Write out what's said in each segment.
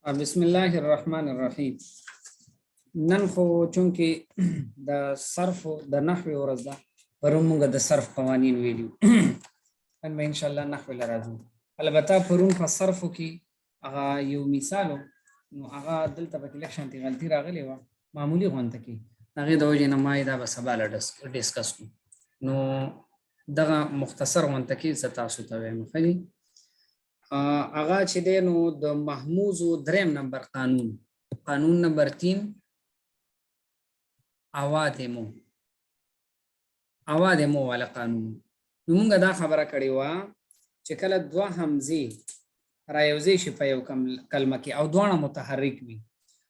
بسم الله الرحمن الرحیم. نن خو چونکې د صرف د نحوی ورځ ده، پرون موږ د صرف قوانین ویلو. نن به ان شاء الله نحوی لراځو. البته پرون په صرفو کې هغه یو مثالو، نو هغه دلته په لږ شانتي غلطي راغلی و معمولی غونته کې، هغه د وجه نه ما دا به سبا ډیسکس کو. نو دغه مختصر غونته کې څه تاسو ته وایم خلی هغه چې دی نو د محموز دریم نمبر قانون نمبر 3 اوادمو والا قانون. نو موږ دا خبره کړې و چې کله دوه همزې رايوځي شي په یو کلمه کې او دوه متحرک وي،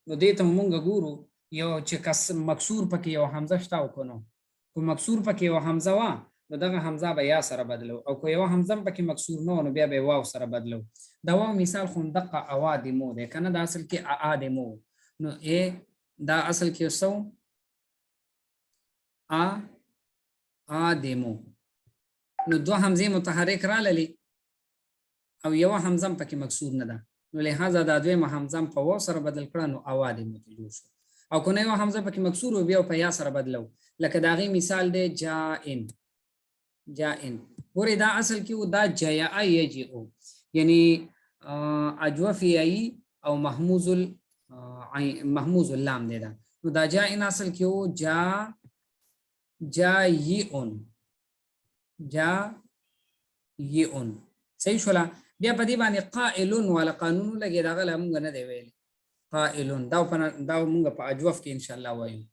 نو دې ته موږ ګورو یو چې مکسور پکې یو حمزه شته او کو مکسور پکې یو حمزه وا، نو دغه حمزه به یا سره بدلو، او کو یو حمزه پکې مکسور نه نو بیا به واو سره بدلو. دا واو مثال خو دقه اوادمو ده کنه، دا اصل کې اادمو، نو ا دا اصل کې سو اادمو، نو دوه حمزه متحرک را للی او یو حمزه پکې مکسور نه ده، نو لہذا دا دوه حمزه په واو سره بدل کړه نو اوادمو ته جوړ شو. او کو نه یو حمزه پکې مکسور او بیا په یا سره بدلو، لکه داغي مثال دی جائن. ګورې دا اصل کې و دا جاء یجئ، یعنی اجوفی ای او محموز اللام دی دا، نو دا جائن اصل کې و جائئون. صحیح شولا. بیا په دې باندې قائلون والا قانون لګي، دا غل موږ نه دی ویل قائلون، دا موږ په اجوف کې ان شاء الله وایو.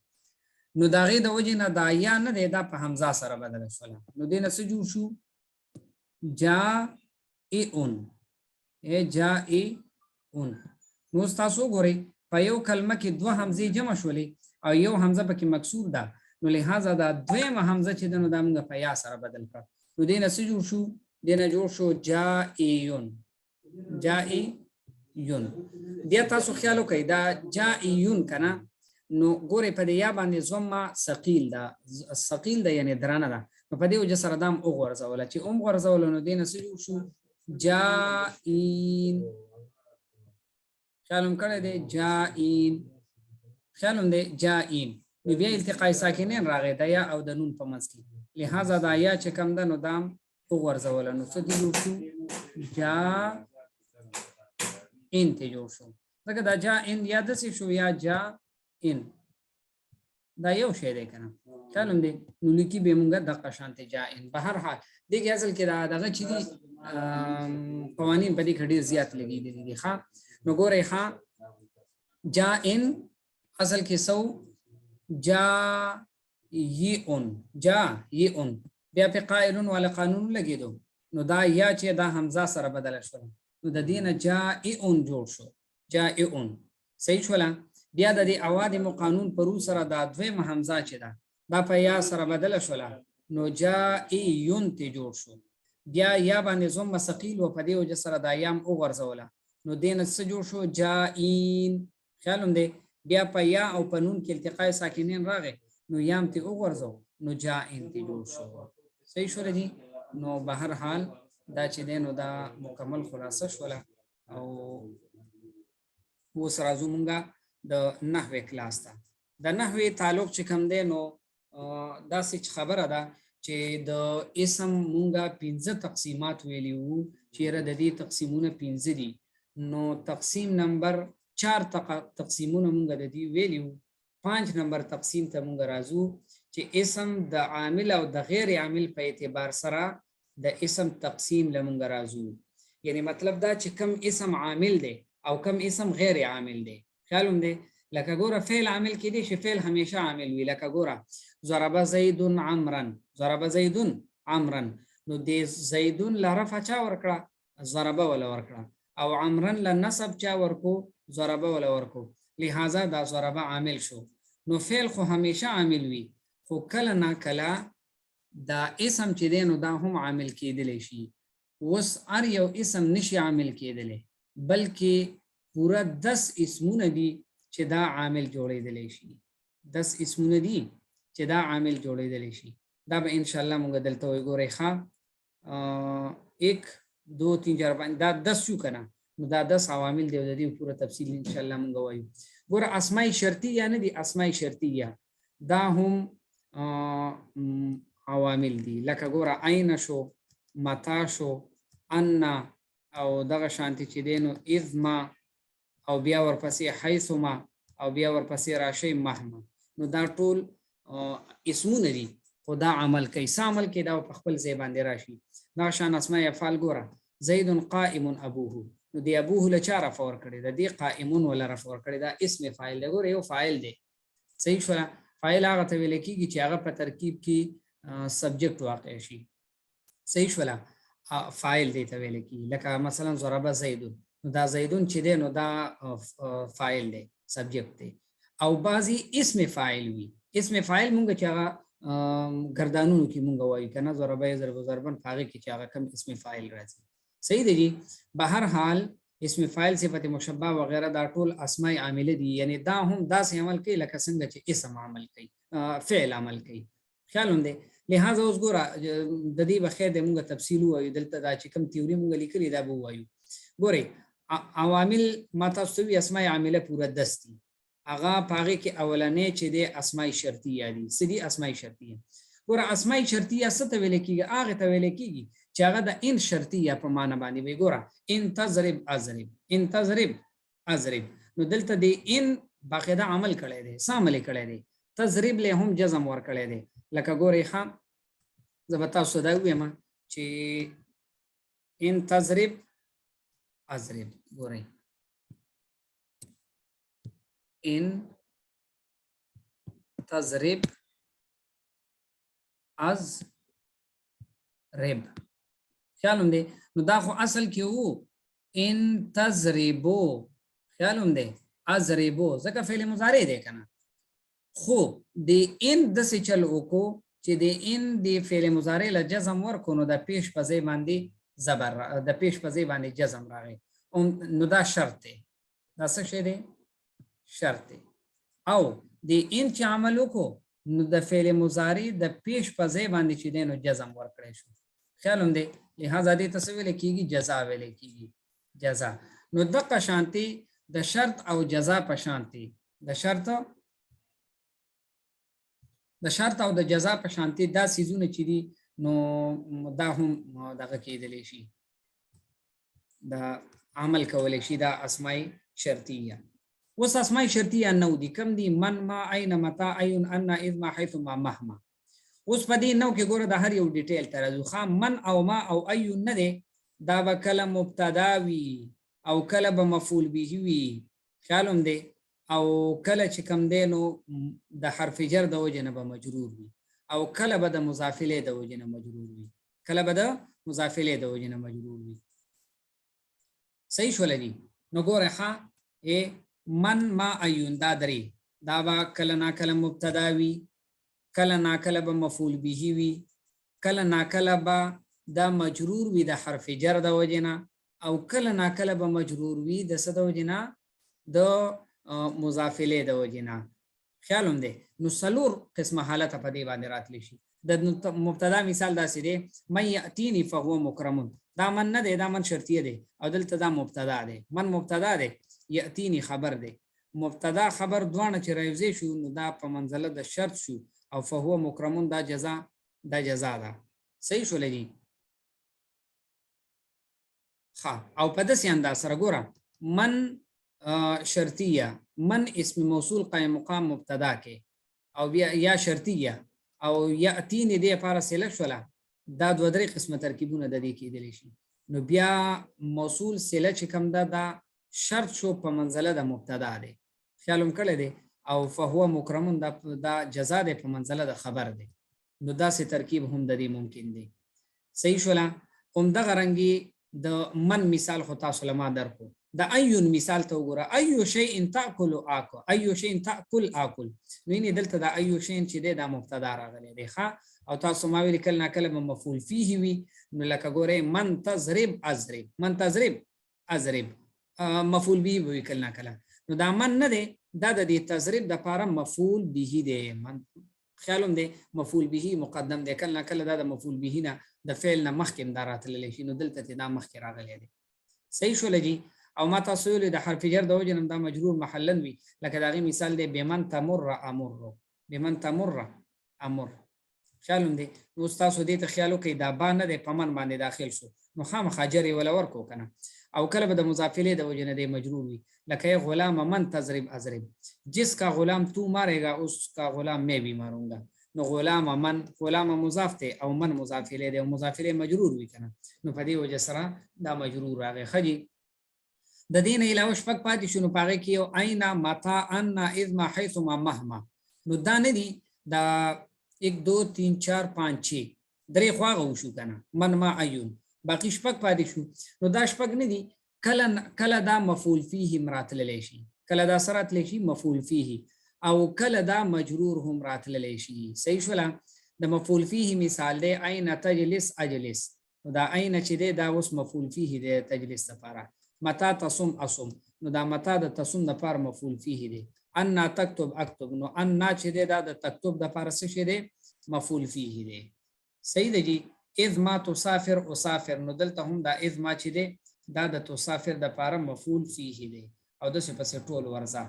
نو دا غي د وجه نه دا یا نه دی، دا په حمزه سره بدل شول، نو دې نه څه جوړ شو جائئون. نو تاسو ګورئ په یو کلمه کې دوه حمزه جمع شولې او یو حمزه پکې مکسور ده، نو لہذا دا دویمه حمزه چې دنو دا موږ په یا سره بدل کړ، نو دې نه څه جوړ شو، دې نه جوړ شو جائئون. بیا تاسو خیال وکړئ دا جائئون کنه، نو ګورې په دې یا باندې زما ثقيل ده یعنی درانه ده، نو په دې وجه سره دام او غرزول چې غرزول، نو دې نه څه جوړ شو جائین. خیالم کړی دی جائین، نو بیا التقاء ساکنین راغی د یا او د نون په منځ کې، لہذا دا یا چې کم ده نو دام او غرزول، نو څه دې جوړ شو جائین ته جوړ شو. ځکه دا جائین یا داسې شو یا جائین، دا یو شی دی کنه، خیالم دی. نو لیکي به مونږه د قشانت جائین. په هر حال دغه اصل کې دا دغه چې دي قوانین په دې کې ډیر زیات لګیدلي دي. ښا نو ګورئ ښا جائین اصل کې سو جائئون، بیا په قائلون ولا قانون لګیدو، نو دا یا چې دا حمزه سره بدل شول، نو د دینه جائئون جوړ شو جائئون. صحیح شولا. بیا د دې اوادم قانون پرو سره دا دویمه حمزه چې دا په یا سره بدل شولا، نو جائئون ته جوړ شو. بیا یا باندې زم ثقيل و په دې وجه سره دا یام او غرزوله، نو دین څه جوړ شو جائین. خیالم دی. بیا په یا او په نون کې التقاء ساکنین راغی، نو یام ته او غرزو، نو جائین ته جوړ شو. صحیح شو دی. نو به هر حال دا چې دینو دا مکمل خلاصه شوله، او اوس راځو مونږه د نحوی کلاس ته. د نحوی تعلق چې کوم دی نو دا څه خبره ده چې د اسم مونږه 15 تقسیمات ویلی وو، چې را د دې تقسیمونه 15 دي. نو تقسیم نمبر 4 تقسیمونه مونږه د دې ویلی وو. 5 نمبر تقسیم ته مونږ راځو چې اسم د عامل او د غیر عامل په اعتبار سره د اسم تقسیم لمونږ راځو. یعنی مطلب دا چې کم اسم عامل دی او کم اسم غیر عامل دی. خیالم دی. لکه ګوره فعل عامل کې دی چې فعل همیشه عامل وي، لکه ګوره ضرب زید عمرا، نو د زیدون لرفع چا ورکړه ضرب ولا ورکړه، او عمرا لنصب چا ورکو ضرب ولا ورکو، لہذا دا ضرب عامل شو. نو فعل خو همیشه عامل وي، خو کله نا کله دا اسم چې دی نو دا هم عامل کېدلی شي. اوس هر یو اسم نشي عامل کېدلی، بلکې پورا 10 اسمونه دي چې دا عامل جوړېدلی شي. 10 اسمونه دي چې دا عامل جوړېدلی شي. دا به ان شاء الله موږ دلته وګورئ. ښا 1 2 3 4 5 دا 10 شو کنه، نو دا 10 عوامل دی او د دې پوره تفصیل ان شاء الله مونږ وایو. ګوره اسماء شرطیه نه دي، اسماء شرطیه دا هم عوامل دي، لکه ګوره عین شو، متا شو، ان او دغه شانتی چې دی نو اذ ما او بیا ورپسې حیث ما او بیا ورپسې راشي مهما. نو دا ټول اسمونه دي خو دا عمل کوي. څه عمل کوي؟ دا په خپل ځای باندې راشي. دا شان اسماء افعال ګوره زید قائم ابوه، نو دی ابوه له چا رفع ورکړي؟ د دې قائمون ولا رفع ورکړي، دا اسم فاعل دی. ګوره یو فاعل دی، صحیح شو. فاعل هغه ته ویل کېږي چې هغه په ترکیب کې سبجیکټ واقع شي، صحیح شو. فاعل دی ته ویل کېږي، لکه مثلا ضرب زید، نو دا زیدون چې دی نو دا فاعل دی، سبجیکټ دی. او بعضی اسم فاعل وي. اسم فاعل مونږ چې هغه گردانونو کې مونږ وایو کنه، ضرب یضرب ضربا، هغه کې چې هغه کم اسم فاعل راځي، صحیح دی جی. بهر حال اسم فاعل صفت مشبہ وغیرہ دا ټول اسماء عامله دي، یعنی دا هم داسې عمل کوي لکه څنګه چې اسم عمل کوي، فعل عمل کوي. خیال هم دی. لہذا اوس ګوره د دې بخیر د مونږ تفصیل وایو دلته، دا چې کوم تیوري مونږ لیکلي دا به وایو. ګورئ عوامل ما تاسو وی اسماء عامله پورا 10 دي. هغه پاغه کې اولنې چې د اسماء شرطیه دي. سدي اسماء شرطیه. ګوره اسماء شرطیه څه ته ویل کېږي؟ هغه ته ویل کېږي چې هغه د ان شرطیه په معنا باندې وي. ګوره ان تضرب اضرب، ان تضرب اضرب، نو دلته د ان باقاعده عمل کړی دی. څه عمل کړی دی؟ تضرب له هم جزم ور کړی دی. لکه ګورئ ښه زه به تاسو دا ووایم چې ان تضرب اضرب. ګورئ ان تضرب از رب، خیالم دی. نو دا خو اصل کې وو ان تضربو، خیالم دی اضربو، ځکه فعل مضارع دی کنه. خو د ان د څه چل وکړو چې د ان د فعل مضارع له جزم ورکو، نو د پیش په ځای باندې زبر، د پیش په ځای باندې جزم راغی، نو دا شرط دی. دا څه شی دی؟ شرط دی. او د ان چې عمل وکړو نو د فعل مضارع د پیش په ځای باندې چې دی نو جزم ورکړی شو، خیالم دی. لہذا دې ته څه ویل کېږي؟ جزا ویل کېږي، جزا. نو دغه شانتي د شرط او جزا په شانتي، د شرط او د جزا په شانتي دا سیزونه چې دي نو دا هم دغه کېدلی شي، دا عمل کولی شي، دا اسماء شرطیه. اوس اسماء شرطیه نو دي، کم دي؟ من، ما، عین، متا، عین، ان، اذ، ما، حيث، ما، مهما. اوس په دې نو کې ګوره د هر یو ډیټیل ته راځو. خام من او ما او عین نه دی، دا به کله مبتدا وي او کله به مفعول به وي، خیالم دی. او کله چې کم دی نو د حرف جر د وجې نه به مجرور وي، او کله به د مضاف الیه د وجې نه مجرور وي، کله به د مضاف الیه د وجې نه مجرور وي، صحیح شول دي. نو ګوره ښه من، ما، عین دا درې، دا به کله ناکله مبتدا وي، کله ناکله به مفعول به وي، کله ناکله به دا مجرور وي د حرف جر د وجې نه، او کله ناکله به مجرور وي د څه د وجې نه؟ د مضاف الیه د وجې نه، خیالم دی. نو څلور قسمه حالت په دې باندې راتلی شي. د مبتدا مثال داسې دی، من یأتینی فهو مکرم، دا من نه دی، دا من شرطیه دی، او دلته دا مبتدا دی. من مبتدا دی، یأتینی خبر دی. مبتدا خبر دوانه چې راوځي شو نو دا په منزله د شرط شو، او فهو مکرمون دا جزا ده، صحیح شول دي. او په داسې انداز سره ګوره من شرطیه، من اسم موصول قائم مقام مبتدا کې، او بیا یا شرطیه او یأتینی دې لپاره صله شوله، دا دوه درې قسمه ترکیبونه د دې کېدلی شي. نو بیا موصول صله چې کوم ده دا شرط شو په منزله د مبتدا دی، خیالم کړی دی. او فهو مکرمون دا جزا دی په منزله د خبر دی. نو داسې ترکیب هم د دې ممکن دی، صحیح شوله. همدغه رنګې د من مثال خو تاسو له ما درکو. د عین مثال ته وګوره، ایو شیء تاکل آکل، ایو شیء تاکل آکل، نو یې دلته د ایو شیء چې دی دا مبتدا راغلی دی. او تاسو ما ویل کله ناکله به مفعول فیه وي، نو لکه ګورئ من تضرب اضرب، من تضرب اضرب، مفعول به وي کله ناکله. نو دا من نه دی، دا د دې تضرب د لپاره مفعول به دی. من خیالم دی مفعول به مقدم دی، کله ناکله دا د مفعول به نه د فعل نه مخکې دا راتللی شي، نو دلته دا مخکې راغلی دی، صحیح شول جی. او ما تاسو ویل د حرف جر د وجنم دا مجرور محلن وي لکه دا غي مثال دی بمن تمر امر بمن تمر امر خیالوم دی نو تاسو دې ته خیالو کې دا با نه د پمن باندې داخل شو نو خامخا جری ولا ورکو کنه او کله به د مضافله د وجنه دی مجرور وي لکه غلام من تضرب اضرب جس کا غلام تو مارےگا اس کا غلام میں بھی ماروں گا نو غلام من غلام مضاف ته او من مضاف الیه دی او مضاف الیه مجرور وي کنه نو په دې وجه سره دا مجرور راغی خجی د دین علاوه شپږ پاتې شنو پاره کې او اینا متا ان اذ ما حيث ما مهما نو دا نه دی دا 1 2 3 4 5 6 درې خواغه وشو کنه من ما عیون باقی شپږ پاتې شو نو دا شپږ نه دی کله دا مفعول فيه مراتل شي کله دا سرات لشي مفعول فيه او کله دا مجرور هم راتل شي صحیح شولا د مفعول فيه مثال دی اين تجلس اجلس دا اين چې دی دا اوس مفعول فيه دی تجلس لپاره متى تصم اصم نو دا متى د تصم لپاره مفعول فيه دی ان تكتب اكتب نو ان چې دی دا د تكتب لپاره څه شي دی مفعول فيه دی صحیح دی جی اذ ما تسافر اسافر نو دلته هم دا اذ ما چې دی دا د تسافر لپاره مفعول فيه دی او د څه په ټول ورزه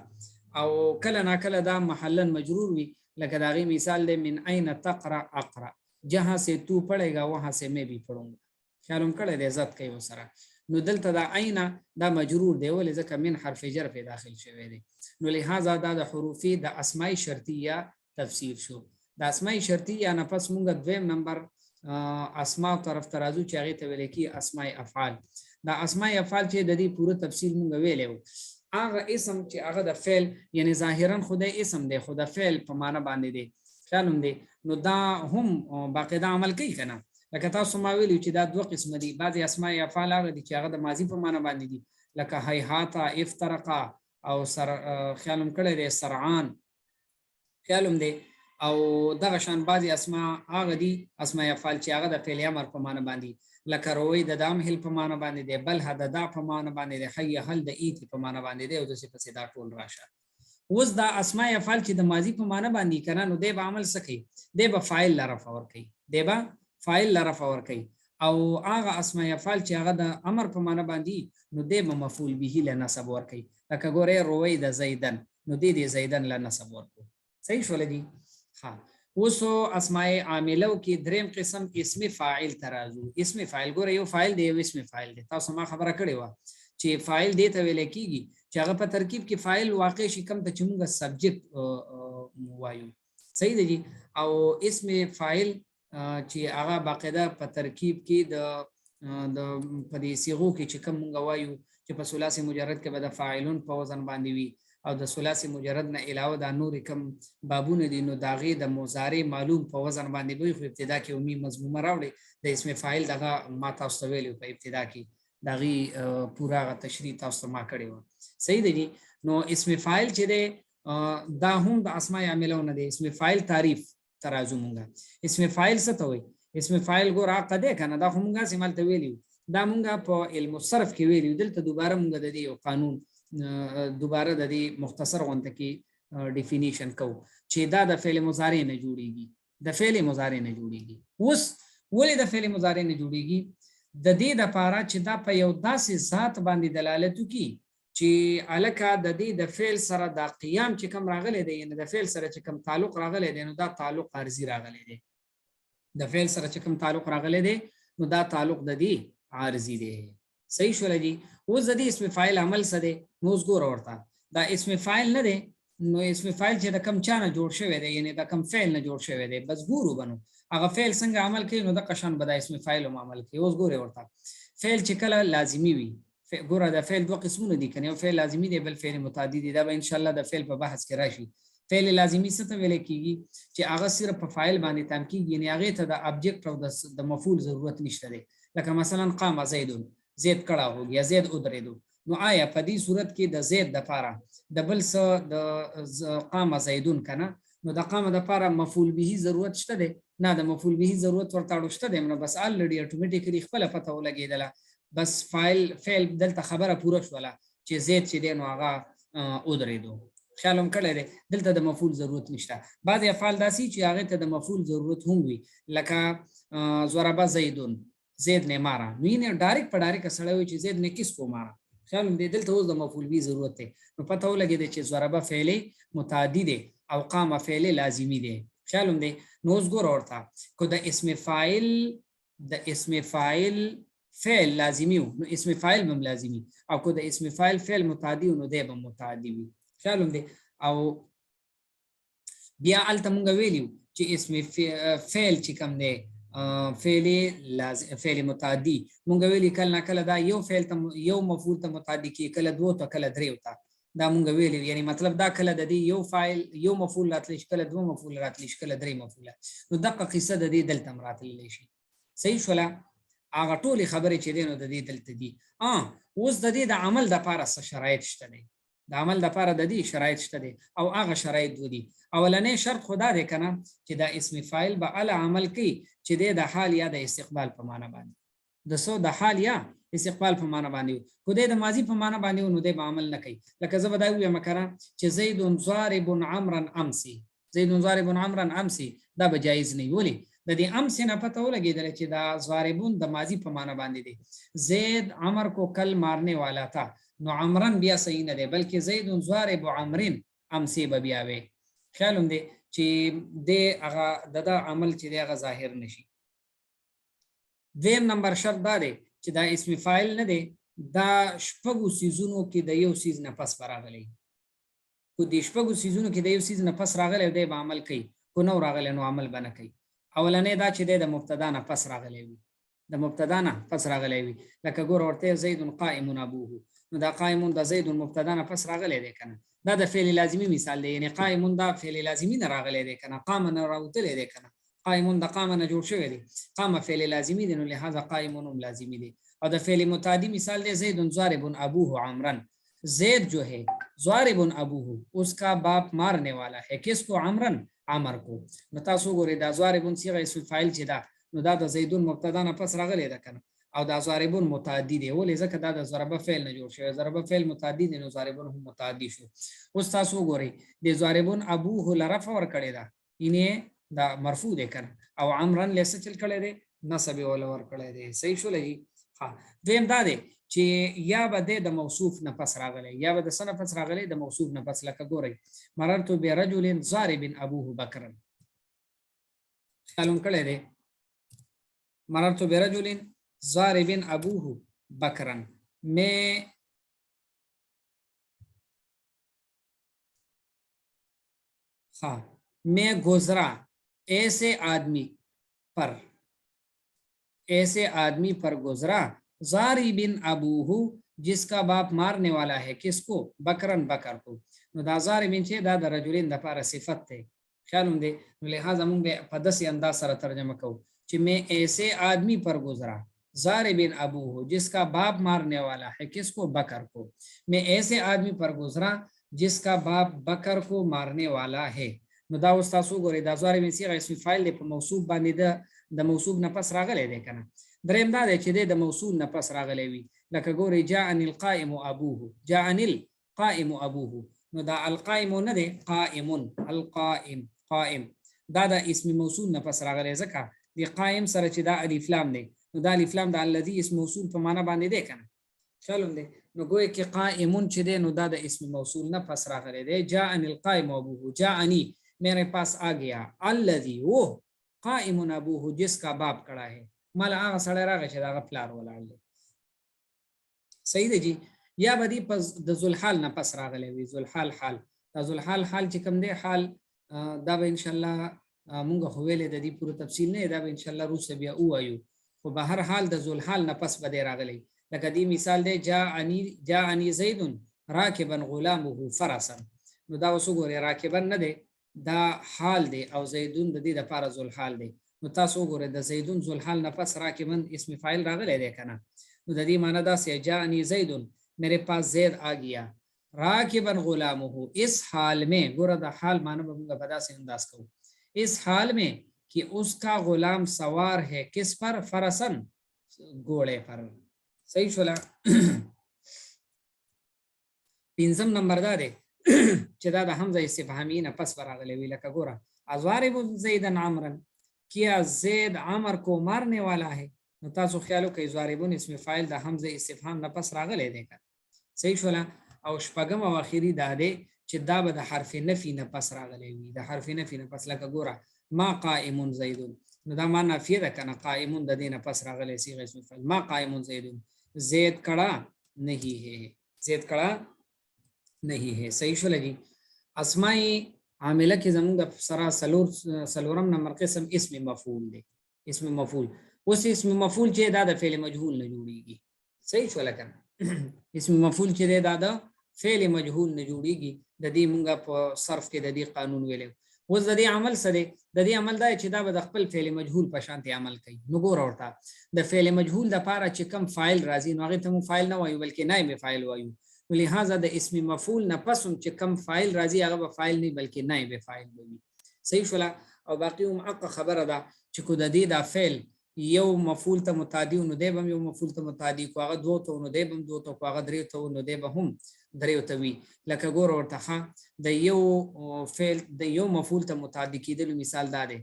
او کله نا کله دا محلن مجرور وي لکه دا غي مثال دی من اين تقرا اقرا جہاں سے تو پڑھेगा وہاں سے میں بھی پڑھوں گا خیالم کړه دې عزت کوي وسره نو دلته دا اين دا مجرور دی ولې ځکه من حرف جر په داخل شوی دی نو لہذا دا د حروفی د اسماء شرطیه تفسیر شو د اسماء شرطیه نه پس مونږ دویم نمبر اسماء طرف ترازو چې هغه ته ویل کی اسماء افعال دا اسماء افعال چې د دې پوره تفصیل مونږ ویلو هغه اسم چې هغه د فعل یعنی ظاهرا خدای اسم دی خدای فعل په معنا باندې دی خیالوم دی نو دا هم باقاعده عمل کوي کنه لکه تاسو ما ویلو چې دا دوه قسم دي بعضی اسماء افعال هغه دي چې هغه د ماضی په معنا باندې دي لکه هیهاتا افترقا او سر خیالوم کړه دی سرعان خیالوم دی او دغه شان بعضی اسماء هغه دي اسماء افعال چې هغه د فعل امر په معنا باندې لکه روي د دام هل په معنا باندې دی بل هدا دا په معنا باندې دی حي هل د ایت په معنا باندې دی او د څه په صدا ټول راشه اوس دا اسماء افعال چې د ماضی په معنا باندې کنه نو دی به عمل سکی دی به فاعل لرف اور کوي دی به فاعل لرف اور کوي او هغه اسماء افعال چې هغه د امر په معنا باندې نو دی به مفعول به له نسب ور کوي لکه ګوره روي د زیدن نو دی زیدن له نسب ور کوي صحیح شول دي ها وسو اسماء عاملو کې دریم قسم اسم فاعل ترازو اسم فاعل ګوره یو فاعل دی یو اسم فاعل دی تاسو ما خبره کړې و چې فاعل دی ته ویل کېږي چې هغه په ترکیب کې فاعل واقع شي کم ته چې موږ سبجیکټ وایو صحیح دی او اسم فاعل چې هغه باقاعده په ترکیب کې د په دې صيغو کې چې کم موږ وایو چې په ثلاثي مجرد کې به د فاعلون په وزن باندې وي او د ثلاثي مجرد نه علاوه د نور کم بابونه دي نو داغه د مضارع معلوم په وزن باندې وي خو ابتدا کې عمومي مضمومه راوړي د اسم فاعل دغه ما تاسو ویلو په ابتدا کې دغه پورا تشریح تاسو ما کړی و صحیح دی نو اسم فاعل چې دی دا هم د اسماء عاملو نه دی اسم فاعل تعریف ترازو مونږه اسم فاعل څه ته وایي اسم فاعل ګور عقد کنه دا همغه سیمال ته ویلو دا مونږه په علم الصرف کې ویلو دلته دوباره مونږ د دې قانون دوباره د دې مختصر غونډه کې ډیفینیشن کو چې دا د فعل مضارع نه جوړیږي د فعل مضارع نه جوړیږي اوس ولې د فعل مضارع نه جوړیږي د دې د پاره چې دا په یو داسې ذات باندې دلالت کوي چې الکه د دې د فعل سره د قیام چې کوم راغلی دی نه د فعل سره چې کوم تعلق راغلی دی نو دا تعلق عارضی راغلی دی د فعل سره چې کوم تعلق راغلی دی نو دا تعلق د دې عارضی دی صحیح شول دي اوس د دې اسم فاعل عمل څه دی نو ګور ورته دا اسم فاعل نه دی نو اسم فاعل چې د کم چانه جوړ شوی دی یعنی د کم فعل نه جوړ شوی دی بس ګورو بنو هغه فعل څنګه عمل کوي نو د قشان بدا اسم فاعل هم عمل کوي اوس ګور ورته فعل چې کله لازمی وي ګوره د فعل دوه قسمونه دي کنه یو فعل لازمی دی بل فعل متعدی دی دا به ان شاء الله د فعل په بحث کې راشي فعل لازمی څه ته ویل کیږي چې هغه صرف په فاعل باندې تام کیږي یعنی هغه ته د ابجیکټ او د مفعول ضرورت نشته دی لکه مثلا قام زید زید کړه هو یا زید ادریدو نو آیا په دې صورت کې د زید د پاره د بل څه د قام زیدون کنه نو د قام د پاره مفعول به ضرورت شته دی نه د مفعول به ضرورت ورته شته دی نو بس الریډي اتوماتیکلی خپل پته ولګیدله بس فعل دلته خبره پوره شوله چې زید چې دی نو هغه ادریدو خیالم کړی دی دلته د مفعول ضرورت نشته بعض افعال داسي چې هغه ته د مفعول ضرورت هم وي لکه ضرب زیدون زید نے مارا نو یې ډایرکټ په ډایرکټ سره وي چې زید نے کس کو مارا خیال دې دلته اوس د مفعول به ضرورت دی نو پته ولګی چې ضربه فعل متعدی دی او قام فعل لازمی دی خیال دې نو اوس ګور ورته کو د اسم فاعل فعل لازمی نو اسم فاعل هم لازمی او کو د اسم فاعل فعل متعدی نو دی به متعدی وي خیال دې او بیا الته مونږ ویلیو چې اسم فعل چې کوم دی فعل متعدی مونږ ویلی کله کله دا یو فعل ته یو مفعول ته متعدی کی کله دوه ته کله دریو ته دا مونږ ویلی یعنی مطلب دا کله د دې یو فاعل یو مفعول راتلی کله دوه مفعول راتلی کله درې مفعول نو دغه قصه د دې دلته راتلی شي صحیح شولا هغه ټولې خبرې چې دي نو د دې دلته دي اوس د دې د عمل د لپاره څه شرایط شته دي د عمل د لپاره د دې شرایط شته دي او هغه شرایط ودی اولنې شرط خدا دې کنه چې دا اسم فاعل به ال عمل کوي چې د حال یا د استقبال په معنا باندې د سو د حال یا استقبال په معنا باندې خو د ماضی په معنا باندې نو د عمل نه کوي لکه زه بدایو یم کړه چې زید ضارب عمرا امسی زید ضارب عمرا امسی دا به جایز نه وي د دې امس نه پته ولګیدل چې دا ضاربون د ماضی په معنا باندې دي زید عمر کو کل مارنے والا تھا نو عمرن بیا صحیح نه دی بلکې زید ضارب عمرن امسی به بیا وي خیال دې چې د هغه د عمل چې هغه ظاهر نشي دیم نمبر شرط دا دی چې دا اسم فاعل نه دی دا شپږو سیزونو کې د یو سیز نه پس راغلی کو د شپږو سیزونو کې د یو سیز نه پس راغلی دی به عمل کوي کو نو راغلی نو عمل بنه کوي اولنې دا چې د مبتدا نه پس راغلی وي د مبتدا نه پس راغلی وي لکه ګور ورته زید قائم ابوه نو دا قائم د زید مبتدا نه پس راغلی دی کنه دا د فعل لازمی مثال دی یعنی قائم دا فعل لازمی نه راغلی دی کنه قام نه راوتلی دی کنه قائم د قام نه جوړ شوی دی قام فعل لازمی دی نو لہذا قائم لازمی دی اور دا فعل متعدی مثال دی زید ضارب ابوه عمرا زید جو ہے ضارب ابوه اس کا باپ مارنے والا ہے کس کو عمرا عمر کو نو تاسو ګورئ دا ضارب صيغه اسم فاعل چې دا نو دا د زیدون مبتدا نه پس راغلی ده کنه او دا ضاربون متعدی دی ولې ځکه دا د ضربه فعل نه جوړ شوی ضربه فعل متعدی دی نو ضاربون هم متعدی شو اوس تاسو ګورئ د ضاربون ابوه لرفع ور کړی دا اینه دا مرفوع دی کنه او عمرن لسه چل کړی دی نصب ول ور کړی دی صحیح شو لګي ها دویم دا دی چې یا به د موصوف نه پس راغلی یا به د سن پس راغلی د موصوف نه پس لکه ګورئ مررت برجل ضارب ابوه بکرا خیالون کړی دی مررت برجل ضارب ابوه بکرا میں گزرا ایسے آدمی پر گزرا ضارب ابوه جس کا باپ مارنے والا ہے کس کو بکرن بکر کو نو دا ضارب چې دا د رجلین د لپاره صفت ده خیالوم دی نو لہذا موږ په داسې انداز سره ترجمه کوو چې میں ایسے آدمی پر گزرا ضارب ابوه جس کا باپ مارنے والا ہے کس کو بکر کو میں ایسے آدمی پر گزرا جس کا باپ بکر کو مارنے والا ہے نو دا اوس تاسو ګورئ دا ضارب صيغه اسم فاعل دی په موصوف باندې د موصوف نه پس راغلی دی کنه دریم دا دی چې د موصول نه پس راغلی وي لکه ګورئ جاءني القائم ابوه جاءني القائم ابوه نو دا القائم نه دی القائم قائم دا د اسم موصول نه پس راغلی ځکه دی قائم سره چې دا الف لام دی نو دا الف لام د الذي اسم موصول په معنا باندې دی کنه چلون دی نو ګویا کې قائمون چې دی نو دا د اسم موصول نه پس راغلی دی جاءني القائم ابوه جاءني میرے پاس آ گیا الذي وہ قائم ابوه جس کا باپ کڑا ہے مال هغه سره راغی چې دا پلار ولاړ دی صحیح دی جی یا بدی پس د ذوالحال نه پس راغلی وي ذوالحال حال دا ذوالحال حال چې کوم دی حال دا به ان شاء الله مونږ خو ویلې د دې پوره تفصیل نه دا به ان شاء الله روس بیا وایو خو به هر حال د ذوالحال نه پس بده راغلی لکه دی مثال دی جاءني زید راکبا غلامه فرسا نو دا وسوګوري راکبا نه دی دا حال دی او زیدون د دې لپاره ذوالحال دی نو تاسو وګورئ د زیدون ذوالحال نه پس راکبن اسم فاعل راغلی دی کنه نو د دې معنی دا چې جاءني زید میرے پاس زید آ گیا راکبا غلامه اس حال میں ګوره د حال معنی به موږ په داسې انداز کوو اس حال میں کہ اس کا غلام سوار ہے کس پر فرسن گھوڑے پر صحیح شولا پنځم نمبر دا دی چې دا د حمزه استفهامی نه پس راغلی وی لکه ګوره ضارب زیدن عمرا کیا زید عمر کو مارنے والا ہے نو تاسو خیالو کوي ضاربون اسم فاعل د حمزه استفهام نه پس راغلی دی صحیح شولا. او شپږم او اخیری دا دی چې دا به د حرف نفی نه پس راغلی وي. د حرف نفی نه پس لکه ګوره ما قائم زیدون، نو دا ما نافیه ده کنه، قائمون د دې نه پس راغلی صيغه اسم فاعل. ما قائم زیدون، زید کڑا نہیں ہے، زید کڑا نہیں ہے. صحیح شولا جی. اسماء عامله کې زموږ د سره سلورم نمبر قسم اسم مفعول دی. اسم مفعول، اوس اسم مفعول چې دا د فعل مجهول نه جوړیږي. صحیح شولا کنه. اسم مفعول چې دا د فعل مجهول نه جوړیږي. د دې مونږه په صرف کې د دې قانون ویلو. اوس د دې عمل سره د دې عمل دا چې دا به د خپل فعل مجهول په شان عمل کوي. نو ګور ورته د فعل مجهول د پاره چې کم فاعل راځي نو هغه ته مو فاعل نه وایو بلکې نائب فاعل وایو. ولهذا د اسم مفعول نه پسوم چې کم فاعل راځي هغه به فاعل نه بلکې نائب فاعل وي. صحیح شولا. او باقی هم حق خبره ده چې کو د دې د فعل یو مفعول ته متعدی نو دی به یو مفعول ته متعدی کو هغه دوه ته نو دی به دوه ته کو هغه درې ته نو دی به هم درې ته وي. لکه ګور ورته د یو فعل د یو مفعول ته متعدی کیدل مثال دا دی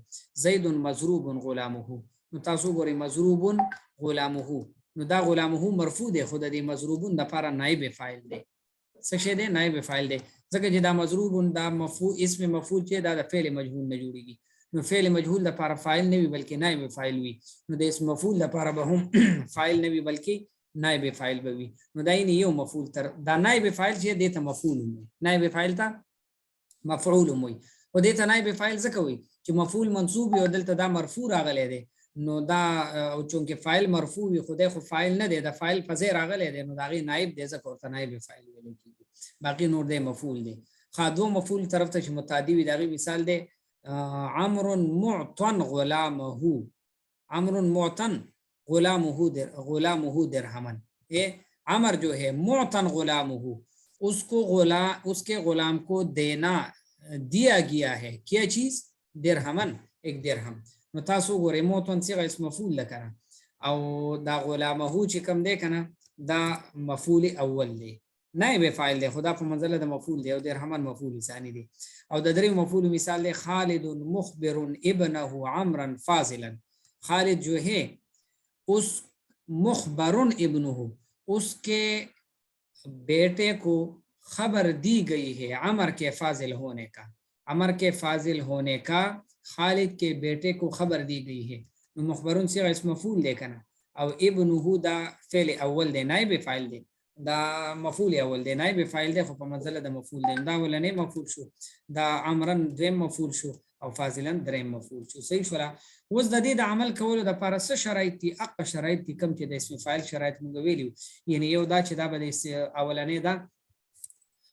زید مضروب غلامه. نو تاسو ګورئ مضروب غلامه، نو دا غلامه مرفوع دی خو د دې مضروبون د لپاره نائب فاعل دی. څه شی دی؟ نائب فاعل دی. ځکه چې دا مضروبون دا مفعول اسم مفعول چې دا د فعل مجهول نه جوړیږي. نو فعل مجهول د لپاره فاعل نه وي بلکې نائب فاعل وي. نو د اسم مفعول لپاره به هم فاعل نه وي بلکې نائب فاعل به وي. نو دا یو مفعول تر دا نائب فاعل چې د ته مفعول وي، نائب فاعل ته مفعول وي. او د ته نائب فاعل ځکه وي چې مفعول منصوب وي او دلته دا مرفوع راغلی دی. نو دا او چونکه فاعل مرفوع وي خدای خو فاعل نه دی، دا فاعل په ځای راغلی دی، نو دا غي نائب دی ځکه ورته نائب فاعل ویل کیږي. باقي نور دی مفعول دی. خادو مفعول طرف ته چې متعدی وي دا غي مثال دی عمرو معطن غلامه. عمرو معطن غلامه درہمن. عمر جو ہے معطن غلامه، اس کے غلام کو دینا دیا گیا ہے کیا چیز؟ درہمن، ایک درہم. نو تاسو ګورئ معطن صيغه اسم مفعول لکه او دا غلامه چې کوم دی کنه دا مفعول اول دی، نائب فاعل دی، خدا په منزله د مفعول دی او درهمن مفعول ثانی دی. او د درې مفعول مثال دی خالد مخبر ابنه عمرا فاضلا. خالد جو ہے اس مخبر ابنه اس کے بیٹے کو خبر دی گئی ہے عمر کے فاضل ہونے کا. عمر کے فاضل ہونے کا خالد کے بیٹے کو خبر دی گئی ہے. مخبرون صيغه اسم مفعول دی کنه او ابنه دا فعل اول دی نائب فاعل دی، دا مفعول اول دی نائب فاعل دی خو په منزله د مفعول دی. دا ولنې مفعول شو، دا عمرن دریم مفعول شو او فاضلن دریم مفعول شو. صحیح شولا. اوس د دې د عمل کولو د لپاره څه شرایط دي؟ اقا شرایط دي کوم چې د اسم فاعل شرایط موږ ویلو. یعنی یو دا چې دا به اولنې دا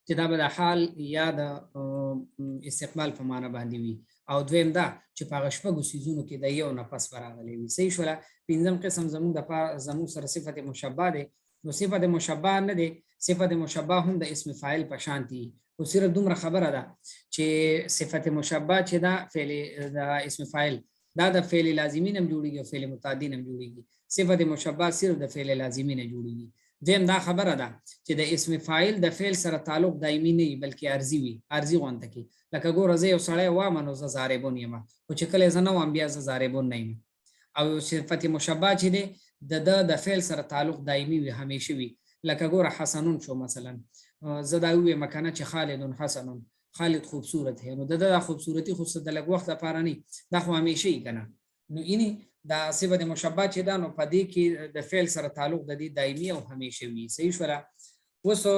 چې دا به د حال یا د استقبال په معنا باندې وي، او دویم دا چې په هغه شپږو څیزونو کې د یو نه پس راغلی وي. صحیح شولا. پنځم قسم زموږ سره صفت مشبہ دی. نو صفت مشبہ نه دی، صفت مشبہ هم د اسم فاعل په شان دي. او صرف دومره خبره ده چې صفت مشبہ چې دا فعل د اسم فاعل دا د فعل لازمی نه جوړیږي او فعل متعدی نه جوړیږي. صفت مشبہ صرف د فعل لازمی نه جوړیږي. دیم دا خبره ده چې د اسم فاعل د فعل سره تعلق دایمي نه بلکې عارضی وي، عارضی غونډه کې. لکه ګوره زه یو سړی وام نو زه ضاربون یم، او چې کله زه نه وام بیا زه ضاربون نه یم. او صفت مشبہ چې دی د فعل سره تعلق دایمي وي، همیشه وي. لکه ګوره حسنون شو مثلا، زه دا وایم مکانه چې خالد حسنون، خالد خوبصورت ہے. نو د خوبصورتی خو د لږ وخت لپاره نه، دا خو همیشه یې کنه. نو اینی دا صفت مشبہ چې دا نو په دې کې د فعل سره تعلق د دې دایمي او همیشه وي. صحیح شولا. وسو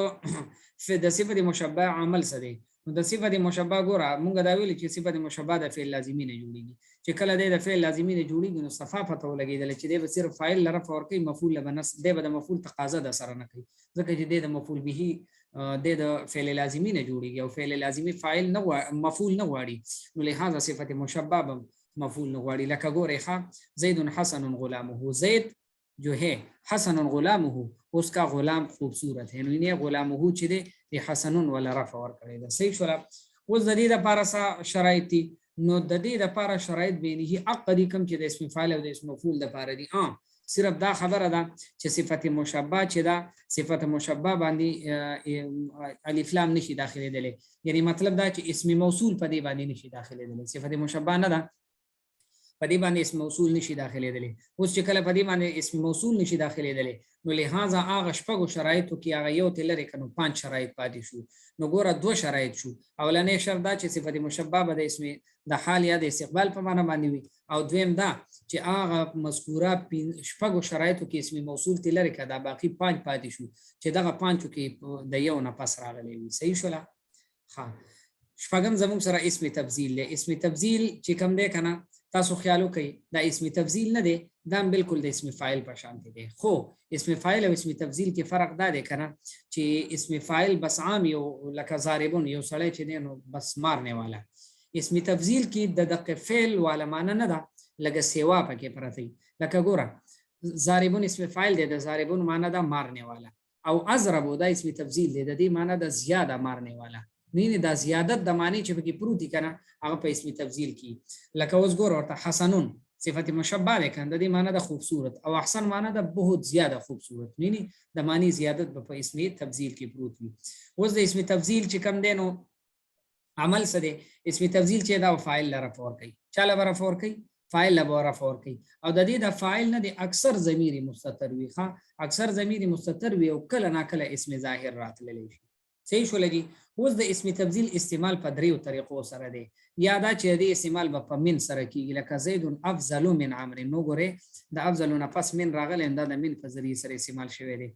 د صفت مشبہ عمل څه دی؟ نو د صفت مشبہ ګوره مونږ دا ویل چې صفت مشبہ د فعل لازمی نه جوړیږي. چې کله د فعل لازمی نه جوړیږي نو صفافت ولګیدل چې دی به صرف فاعل لره فور کوي، مفعول له بنس دی به د مفعول تقاضا د سره نه کوي، ځکه چې د مفعول به د فعل لازمی نه جوړیږي او فعل لازمی فاعل نه مفعول نه غواړي. نو لهدا صفت مشبہ به مفعول نه غواړي. لکه ګوره زید حسن غلامه، زید جو ہے حسن غلامه اس کا غلام خوبصورت ہے. نو یې غلامه چې دی حسنون ولا رفع ور کړی دا. صحیح شولا. اوس د دې لپاره شرایط دي. نو د دې لپاره شرایط بینه عقدی کم چې د اسم فاعل او د اسم مفعول لپاره دي. صرف دا خبره ده چې صفت مشبہ چې دا صفت مشبہ باندې الف لام نشي داخليدل. یعنی مطلب دا چې اسم موصول په دې باندې نشي داخليدل. صفت مشبہ نه ده په دې باندې اسم موصول نشي داخليدلی. اوس چې کله په دې باندې اسم موصول نشي داخليدلی نو لہذا هغه شپږو شرایطو کې هغه یو تلری کنو 5 شرایط پاتې شو. نو ګوره 2 شرایط شو. اولنې شرط دا چې صفت مشبہ به د اسم د حال یا د استقبال په معنا باندې وي، او دویم دا چې هغه مذکوره شپږو شرایطو کې اسم موصول تلری کدا باقی 5 پاتې شو چې دغه 5 کې د یو نه پس راغلی وي. صحیح شولا؟ ها شپږم زموږ سره اسم تبذیل له اسم تبذیل چې کوم دی کنه تاسو خیال وکړئ دا اسم تبذیل نه دی، دا بالکل د اسم فاعل په شان دی. خو اسم فاعل او اسم تبذیل کې فرق دا دی کنه چې اسم فاعل بس عام یو لکه ضاربون یو سړی چې دی نو بس مارنے والا. اسم تبذیل کې د دقه فعل والا معنی نه ده، لکه سیوا پکې پرتی. لکه ګوره ضاربون اسم فاعل دی، د ضاربون معنی ده مارنے والا، او اضربو دا اسم تبذیل دی، د دې معنی ده زیاده مارنے والا. نه دا زیادت د معنی چې پکې پروتي کنه هغه په اسم تبذیل کې. لکه اوس ګور ورته حسنون صفت مشبہ ده کنه د دې معنی د خوبصورت، او احسن معنی د بہت زیاده خوبصورت. نه د معنی زیادت په اسم تبذیل کې پروت وي. اوس د اسم تبذیل چې کم دینو عمل څه دی؟ اسم تبذیل چې دا فاعل لره فور کوي. چاله لره فور کوي؟ فاعل لره فور کوي. او د دې د فاعل نه د اکثر ضمیر مستتر وي. ها اکثر ضمیر مستتر وي او کله نا کله اسم ظاهر راتللی شي. صحیح شو لګي؟ اوس د اسم تبذیل استعمال په دریو طریقو سره دی. یا دا چې د استعمال په من سره کیږي، لکه زید افضل من عمرو. نو ګوره د افضل نه پس من راغلی دا د من په ذریعه سره استعمال شوی دی.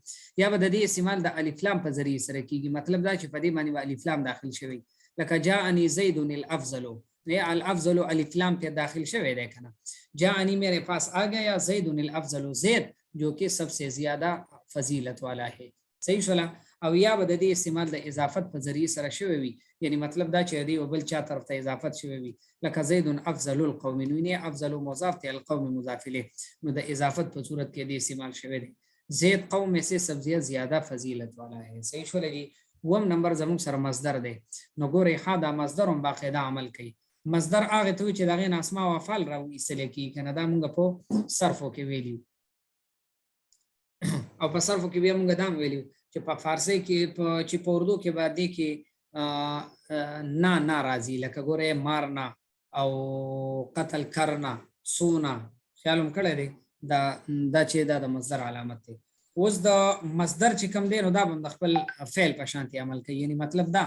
یا به د دې استعمال د الف لام په ذریعه سره کیږي، مطلب دا چې په دې باندې الف لام داخل شوی، لکه جاءنی زید الافضل. یا الافضل الف لام په داخل شوی دی کنه. جاءنی میرے پاس آ گیا زید الافضل، زید جو کہ سب سے زیادہ فضیلت والا ہے. صحیح شولا؟ او یا به د دې استعمال د اضافت په ذریعه سره شوی وي، یعنی مطلب دا چې دی او بل چا طرف ته اضافت شوی وي، لکه زید افضل القوم. نو افضل مضاف ته القوم مضاف الیه، نو د اضافت په صورت کې د استعمال شوی دی. زید قوم میں سے سبزیاں زیادہ فضیلت والا ہے. صحیح شو لګي؟ وم نمبر زموږ سره مصدر دی. نو ګورې ها دا مصدر هم باقاعده عمل کوي. مصدر هغه ته چې دغه اسماء او افعال راوېستل کی کنه، دا موږ په صرفو کې ویلیو او په صرفو کې بیا موږ دا ویلیو چې په فارسی کې چې په اردو کې باندې کې نا ناراضي، لکه ګوره مارنا او قتل کرنا سونا. خیالم کړی دی دا چې دا د مصدر علامت دی. اوس د مصدر چې کوم دی نو دا د خپل فعل په شانتي عمل کوي، یعنی مطلب دا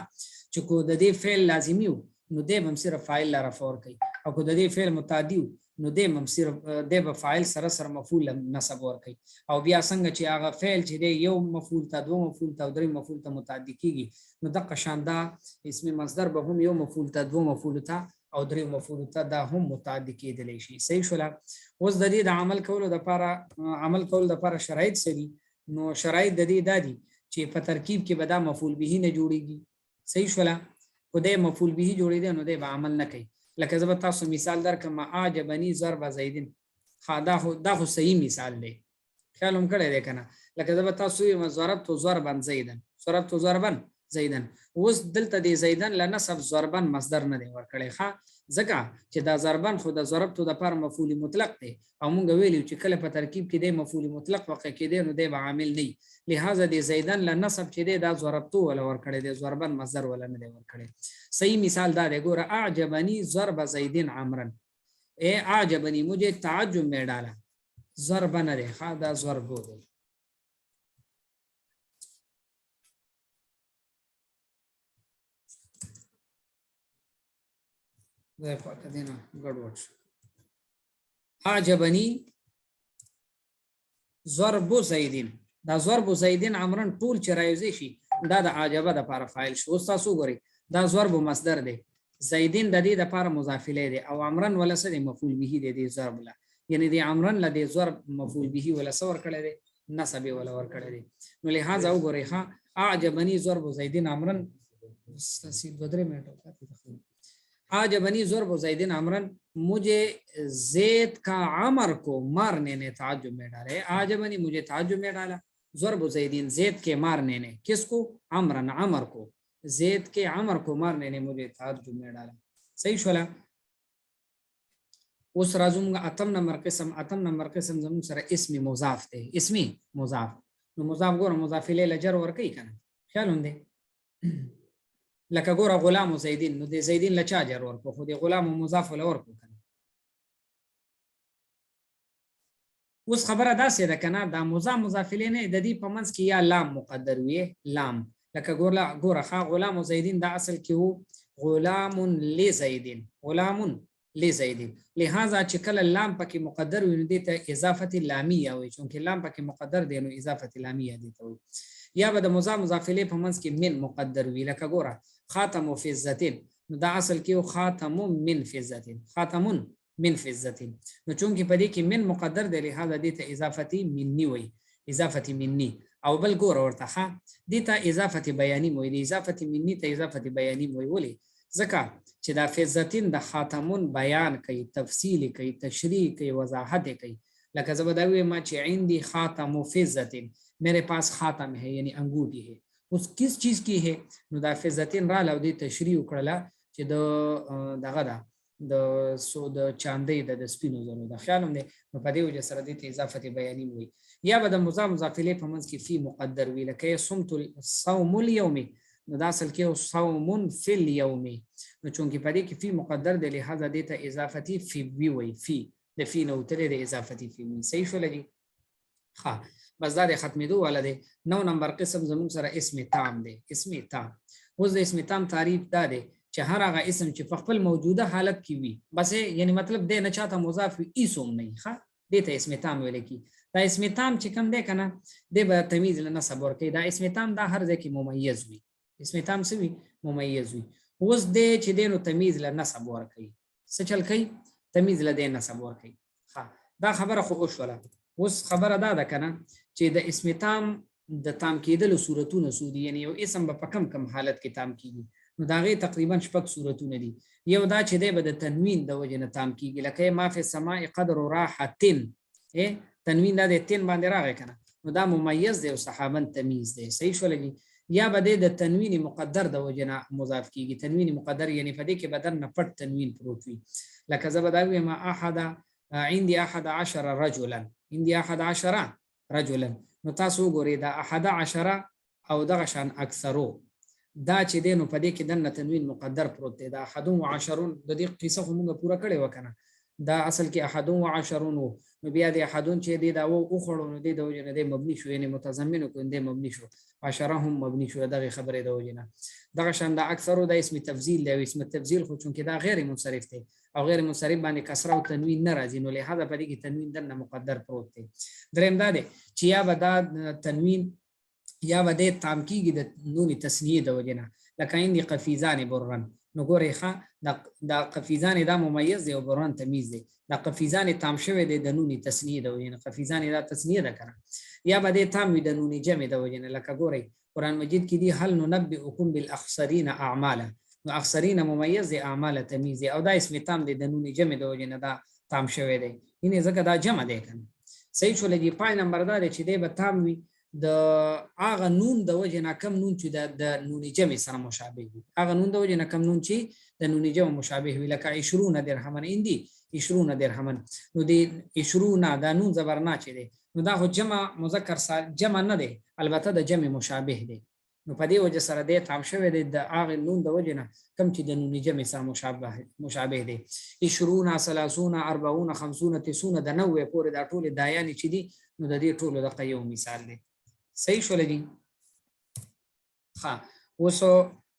چې کو د دې فعل لازمي وو نو دی هم صرف فاعل لره فور کوي، او کو د دې فعل متعدی وو نو دی هم صرف دی به فاعل سره مفعول نسب ور کوي. او بیا څنګه چې هغه فعل چې دی یو مفعول ته، دو مفعول ته او درې مفعول ته متعدی کیږي، نو دغه شان دا اسم مصدر به هم یو مفعول ته، دو مفعول ته او درې مفعول ته دا هم متعدی کېدلی شي. صحیح شولا؟ اوس د دې د عمل کولو د لپاره شرایط سری. نو شرایط د دې دادي چې په ترکیب کې به دا مفعول به نه جوړیږي. صحیح شولا؟ کو دې مفعول به جوړیږي نو دې به عمل نه کوي. لکه زه به تاسو مثال درکم، اعجبنی ضرب زیدن. دا خو صحیح مثال دی، خیال هم کړی دی کنه. لکه زه به تاسو یم ضربت ضربا زیدن، ضربت ضربا زیدن. اوس دلته دی زیدن لنسب ضربا مصدر نه دی ورکړی، ښه ځکه چې دا ضربا خو د ضربت د لپاره مفعول مطلق دی، او مونږ ویلو چې کله په ترکیب کې دی مفعول مطلق واقع کېدی نو دی به عامل نه، لہذا دی زیدن لنسب چې دی دا ضربتو ولا ورکړی دی، ضربا مصدر ولا نه دی ورکړی. صحیح مثال دا دی، ګوره اعجبنی ضرب زیدن عمرا. اے اعجبنی مجھے تعجب میں ڈالا، ضرب نه دی، ښه دا ضربو دی. اعجبنی ضرب زیدن، دا ضرب زیدن عمرن ټول چې راوځي شي دا د عجبه د لپاره فاعل شو. اوس تاسو ګورئ دا ضرب مصدر دی، زیدن د دې لپاره مضاف الیه دی، او عمرن ولا څه دی مفعول به دی د ضرب لا، یعنی دی عمرن ل دی ضرب مفعول به ولا څه ور کړی دی، نسب ولا ور کړی دی. نو لہذا وګورئ ها اعجبنی ضرب زیدن عمرن تاسو بدره مټو आजबनी ज़ुर्ब ज़ैदिन अमरन, मुझे ज़ैद का अमर को मारने ने ताज्जुब में डाला है। आजबनी मुझे ताज्जुब में डाला, ज़ुर्ब ज़ैदिन ज़ैद के मारने ने, किसको? अमरन अमर को, ज़ैद के अमर को मारने ने मुझे ताज्जुब में डाला। सही शोला। उस राजुम अतम नंबर किस्म जम सर इसमी मुज़ाफ थे, इसमी मुज़ाफ नो मुज़ाफ गोर मुज़ाफ इलैहि जर वर कई कना ख्याल होंदे लका गोरा गुलाम ज़ैदिन नो दे ज़ैदिन लचा जर वर को खुद गुलाम मुज़ाफ वर को اوس خبره داسې ده کنه دا مضاف الیه د دې په منځ کې یا لام مقدر وي لام لکه ګوره غلام زیدین دا اصل کې وو غلام لزیدین غلام لزیدین لہذا چې کله لام پکې مقدر وي نو دې ته اضافه لامیه وي چونکه لام پکې مقدر دی نو اضافه لامیه دي ته وي یا به د مضاف الیه په منځ کې من مقدر وي لکه ګوره خاتم فضتین نو دا اصل کې خاتم من فضتین خاتم من فضتین نو چونکه په دې کې من مقدر دی لہذا دې ته اضافه منی وي اضافه منی او بل ګوره ورته ښه دې ته اضافه بیانی وي اضافه منی ته اضافه بیانی وي ولې ځکه چې دا فضتین د خاتمون بیان کوي تفصیل کوي تشریح کوي وضاحت کوي لکه زه به دا وایم چې عندي خاتم فضتین میرے پاس خاتم ہے یعنی انگوٹھی ہے اس کس چیز کی ہے نو دا فضتین را لو دې تشریح وکړه چې د دغه دا د سو د چاندې د سپینو زرو د خیالم دی نو په دې وجه سره دې ته اضافه بیانی وي یا به د مضاف الیه په منځ کې فی مقدر وي لکه صمت الصوم اليوم نو دا اصل کې صوم فی اليوم نو چونکه په دې کې فی مقدر دی لہذا دې ته اضافه فی وی فی د فی نو ترې د اضافه فی وي صحیح شو لګي ها بس دا د ختمېدو والا دی 9 نمبر قسم زموږ سره اسم تام دی اسم تام اوس د اسم تام تعریف دا دی چې هر هغه اسم چې په خپل موجوده حالت کې وي بس یعنی مطلب دی نه چاته مضاف اسم نه ښه دې ته اسم تام ویل کی دا اسم تام چې کوم دی کنه دی به تمیز له نسب ورکړي دا اسم تام دا هر ځای کې ممیز وي اسم تام څه وي ممیز وي اوس دی چې دی نو تمیز له نسب ورکړي څه چل کوي تمیز له دی نسب ورکړي ها دا خبره خو وشوله اوس خبره دا ده کنه چې د اسم تام د تام کېدلو صورتونه سودي یعنی یو اسم په کم حالت کې تام کیږي نو دا غي تقریبا شپږ صورتونه دي یو دا چې دی به د تنوین د وجه نه تام کیږي لکه ما فی السماء قدر راحتن تنوین دا د تن باندې راغی کنه نو دا ممیز دی او صحابن تمیز دی صحیح شو لګي یا به د تنوین مقدر د وجه نه مضاف کیږي تنوین مقدر یعنی په دې کې بدن نه پټ تنوین پروت وي لکه زبداوی ما احد عندي 11 رجلا عندي 11 رجلا نو تاسو ګورئ دا 11 او دغه شان اکثرو دا چې دینو په دې کې د تنوین مقدر پروت دی دا 11 د دې قصه خو موږ پوره کړې وکنه دا اصل کې 11 نو بیا د 11 چې دی دا و خړو نو دی د وجه نه مبني شو یعنی متضمن کو دی مبني شو 10 هم مبني شو دغه خبره د وجه نه دغه شان دا اکثرو د اسم تفضیل دی اسم تفضیل خو چونکه دا غیر منصرف دی او غیر منصرف باندې کسره او تنوین نه راځي نو لهدا په دې کې تنوین د مقدر پروت دی دریم دا دی چې یا به دا تنوین یا به د تام کیږي د نون تسنیه د وجه نه لکه عندي قفیزان برن نو ګورئ ښه دا قفیزان دا ممیز دی او برن تمیز دی دا قفیزان تام شوی دی د نون تسنیه د وجه نه قفیزان دا تسنیه ده کنه یا به د تام وي د نون جمع د وجه نه لکه ګورئ قرآن مجید کې دی هل ننبئکم بالاخسرین اعمالا نو اخسرین ممیز دی اعمال تمیز او دا اسم تام دی د نون جمع د وجه نه دا تام شوی دی یعنی ځکه دا جمع دی کنه صحیح شو لګي پای نمبر دا چې دی به تام وي د هغه نون د وجه نه کم نون چې د نون جمع سره مشابه وي هغه نون د وجه نه کم نون چې د نون جمع مشابه وي لکه 20 درهمن اندي 20 درهمن نو دی 20 دا نون زبرنا چې دی نو دا خو جمع مذکر سالم جمع نه دی البته د جمع مشابه دی نو په دې وجه سره دی تام شوی دی د هغه نون د وجه نه کم چې د نون جمع سره مشابه دی 20 30 40 50 90 د 90 پورې دا ټول دایانی چې دی نو د دې ټولو د یو مثال دی صحیح شو لګي ها اوسو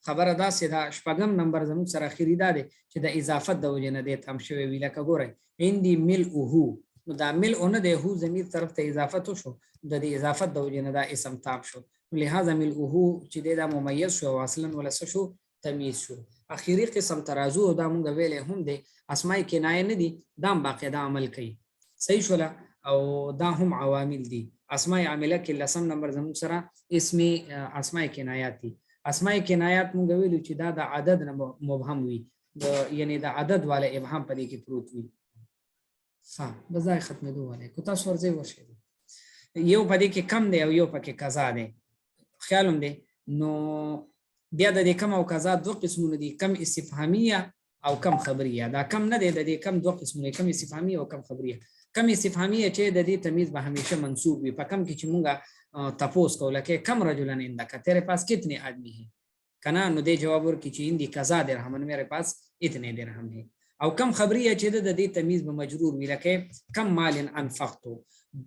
خبره دا سیده شپږم نمبر زموږ سره اخیری دا دی چې د اضافت د وجه نه دی تام شوی وی لکه ګورئ عندي ملئه نو دا ملئ نه دی هو ضمیر طرف ته اضافت شو د دې اضافت د وجه نه دا اسم تام شو لہذا ملئه چې دا ممیز شو اصلا ولا شو تمیز شو اخیری قسم ترازو دا مونږ ویلې هم دی اسماء کنایه نه دي دا باقاعده عمل کوي صحیح شو او دا هم عوامل دي اسماء عامله کې لسم نمبر زموږ سره اسم اسماء کنایات دي اسماء کنایات مونږ ویلو چې دا د عدد مبهم وي یعنی د عدد والا ابهام پدې کې پروت وي ها بځای ختمېدو والے کو تاسو ورځي ورشي یو پدې کې کم دی او یو پکې قضا دی خیالوم دی نو بیا د کم او قضا دوه قسمونه دي کم استفهامیه او کم خبریه دا کم نه دی د کم دوه قسمونه کم استفهامیه او کم خبریه کم استفهامیه چې د دې تمیز به همیشه منصوب وي په کم کې چې مونږه تپوس کوله کې کم رجلن اندک تیرے پاس کتنے آدمی ہیں کنا نو دې جواب ورکړي چې اندی قضا درهم میرے پاس اتنے درهم ہے او کم خبریه چې د دې تمیز به مجرور وي لکه کم مال انفقتو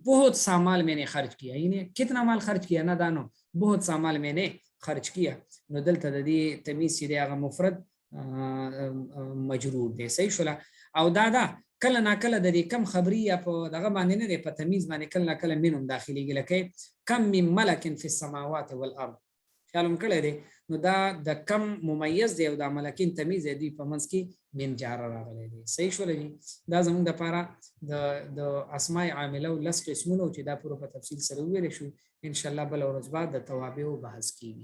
बहुत सा माल मैंने खर्च किया यानी कितना माल खर्च किया نه دا نو बहुत सा माल मैंने خرج किया نو دلته د دې تمیز چې دی هغه مفرد مجرور دی صحیح شولا او دا کله نا کله د دې کم خبريه په دغه باندې نه دی په تمیز باندې کله نا کله منهم داخليږي لکه کم من ملک فی السماوات والارض خیالم کړی دی نو دا د کم ممیز دی او د ملکین تمیز دی په منځ کې من جار راغلی دی صحیح شولا دا زموږ د لپاره د اسماء عامله او لس قسمونه چې دا پوره په تفصیل سره ویل شو ان شاء الله بل ورځ بعد د توابع بحث کیږي